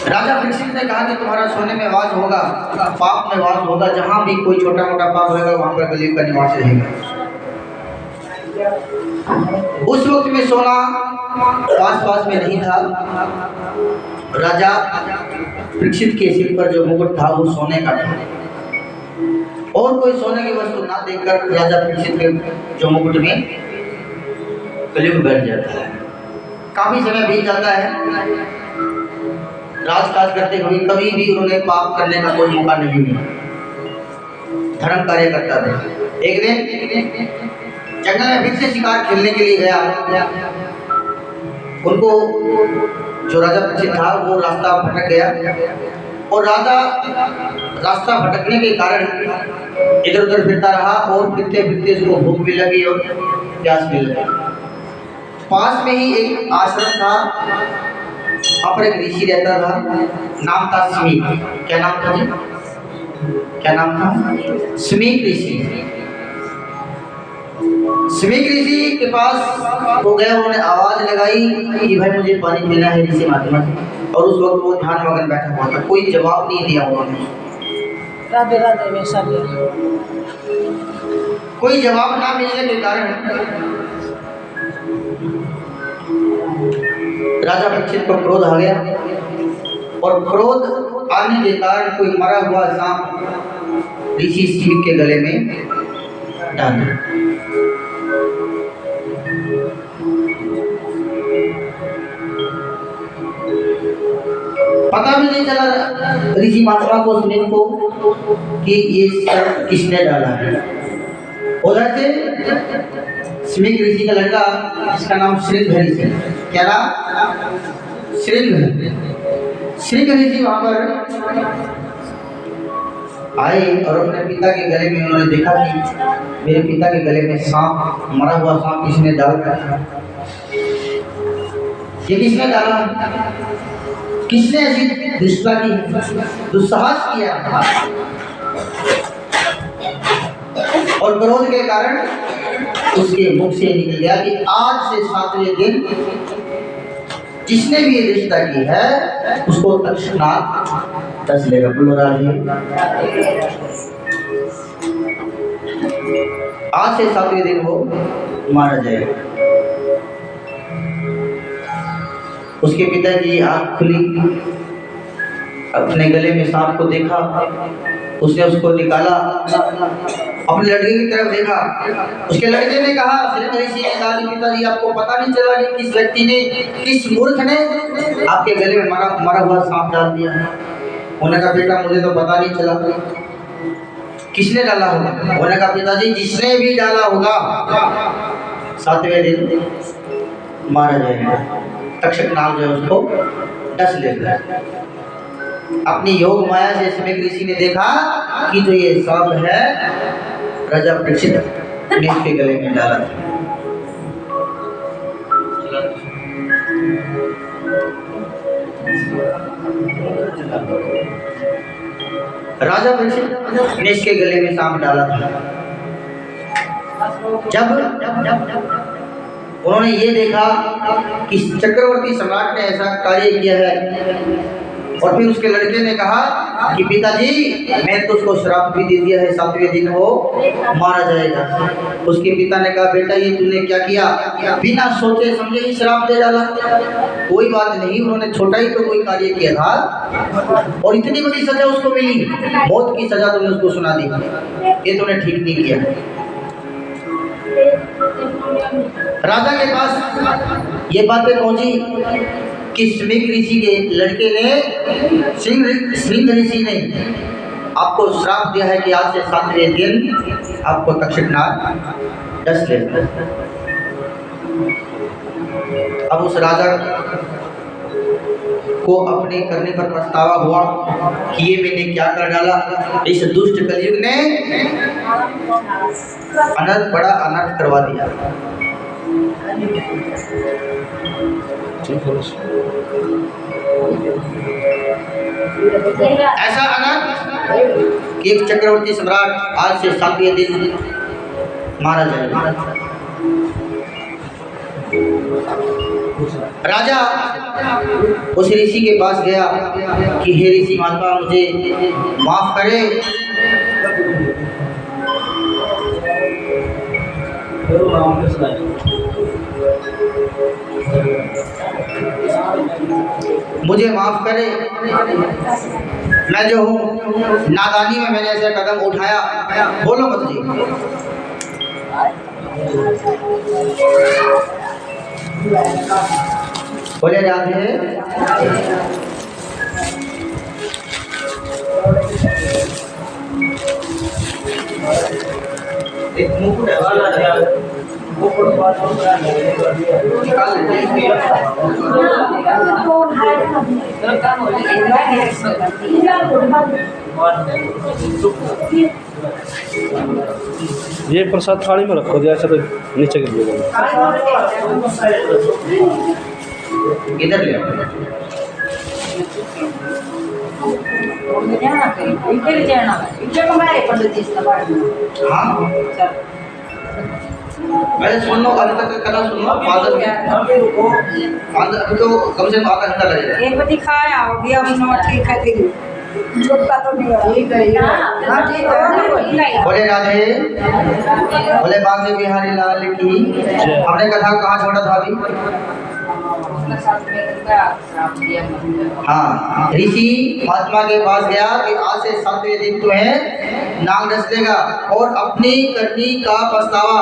राजा परीक्षित ने कहा कि तुम्हारा सोने में वास होगा, पाप में वास होगा। जहाँ भी कोई छोटा मोटा पाप होगा वहाँ पर कलयुग का निवास रहेगा। उस वक्त में सोना पास में नहीं था। राजा परीक्षित के सिर पर जो मुकुट था वो सोने का था, और कोई सोने की वस्तु ना देखकर राजा परीक्षित के जो मुकुट में कलयुग बैठ जाता है। काफी समय बीत जाता है, राजकाज करते हुए कभी भी उन्होंने पाप करने का कोई मौका नहीं मिला। धर्म कार्य करता था। एक दिन जंगल में फिर से शिकार खेलने के लिए गया। उनको जो राजा परीक्षित था वो रास्ता भटक गया, और रास्ता भटकने के कारण इधर उधर फिरता रहा, और फिरते फिरते उसको भूख भी लगी और प्यास भी लगी। पास में ही एक आश्रम था, वहाँ पर एक ऋषि रहता था, नाम था स्मीक। क्या नाम था जी? क्या नाम था? स्मीक ऋषि। स्मीक ऋषि के पास वो गए, उन्होंने आवाज लगाई कि भाई मुझे पानी पीना है ऋषि महात्मा। और उस वक्त वो ध्यान मगन बैठा हुआ था, कोई जवाब नहीं दिया उन्होंने। राधे राधे में कोई जवाब ना मिलने के कारण राजा परीक्षित को क्रोध आ गया, और क्रोध आने के कारण कोई मरा हुआ सांप ऋषि स्मीक के गले में डाल दिया। पता भी नहीं चला ऋषि महात्मा को, स्मीक को, कि ये सर्प किसने डाला है। उधर से स्मीक ऋषि का लड़का, जिसका नाम श्रृंग ऋषि। क्या नाम? श्रृंग ऋषि वहां पर आए, और अपने पिता के गले में उन्होंने देखा कि मेरे पिता के गले में सांप, मरा हुआ सांप किसने डाल रखा। ये किसने डाला? किसने ऐसी दुष्टता की, दुस्साहस किया? और क्रोध के कारण उसके मुख से निकल गया कि आज से 7वें दिन जिसने भी ये रिश्ता की है उसको तत्क्षणात दस लेगा। बोलो राधे। आज से 7वें दिन वो मारा जाएगा। उसके पिताजी आँख खुली, अपने गले में सांप को देखा, उसने उसको निकाला, अपने लड़के की तरफ देखा। उसके लड़के ने कहा, श्रृंग ऋषि ने कहा, पिताजी आपको पता नहीं चला कि किस व्यक्ति ने, किस मूर्ख ने आपके गले में मरा हुआ सांप डाल दिया है? उन्होंने कहा बेटा मुझे तो पता नहीं चला। किसने डाला होगा? उन्होंने कहा पिताजी जिसने भी डाला होगा 7वें दिन मारा जाएगा। तक्षक नाग जो है उसको डस लेता है। अपनी योग माया से स्मीक ऋषि ने देखा कि जो ये सांप है राजा परीक्षित ने इसके गले में डाला था। राजा परीक्षित ने इसके गले में सांप डाला था। जब उन्होंने ये देखा कि चक्रवर्ती सम्राट ने ऐसा कार्य किया है, और फिर उसके लड़के ने कहा कि पिताजी मैंने तो उसको श्राप भी दे दिया है, 7वें दिन वो मारा जाएगा। उसके पिता ने कहा बेटा ये तूने क्या किया? बिना सोचे समझे ही श्राप दे डाला। कोई बात नहीं, उन्होंने छोटा ही तो कोई कार्य किया था और इतनी बड़ी सजा उसको मिली, मौत की सजा तुमने उसको सुना दी, ये तूने ठीक नहीं किया। राजा के पास ये बातें पहुंची कि स्मीक ऋषि के लड़के ने, श्रृंग ऋषि ने आपको श्राप दिया है कि आज से 7वें दिन आपको तक्षक नाग डस लेगा। अब उस राजा को अपने करने पर पछतावा हुआ कि ये मैंने क्या कर डाला। इस दुष्ट कलयुग ने बड़ा अनर्थ करवा दिया। ऐसा अनर्थ एक चक्रवर्ती सम्राट आज से 7वें दिन मारा जाएगा। राजा उस ऋषि के पास गया कि हे ऋषि महात्मा, मुझे माफ करे। मुझे माफ करे, मैं जो हूँ नादानी में मैंने ऐसा कदम उठाया। बोलो मत जी। बोले राधे। एक मुकुट है, ये प्रसाद थाली में रखो, जैसे तो नीचे गिर जाएगा। इधर ले हाँ, मैंने सुन लो, अभी तक कथा सुन लो। अभी तो कम से कम आधा घंटा लगेगा। एक बती खाया हो गया, ठीक है, छोटा तो नहीं है। बोले राधे, बोले बांके बिहारी लाल की। हमने कथा कहाँ छोड़ा था अभी? हाँ, ऋषि महात्मा के पास गया कि आज से 7वें दिन तुम्हें नाग डस देगा और अपनी करनी का पछतावा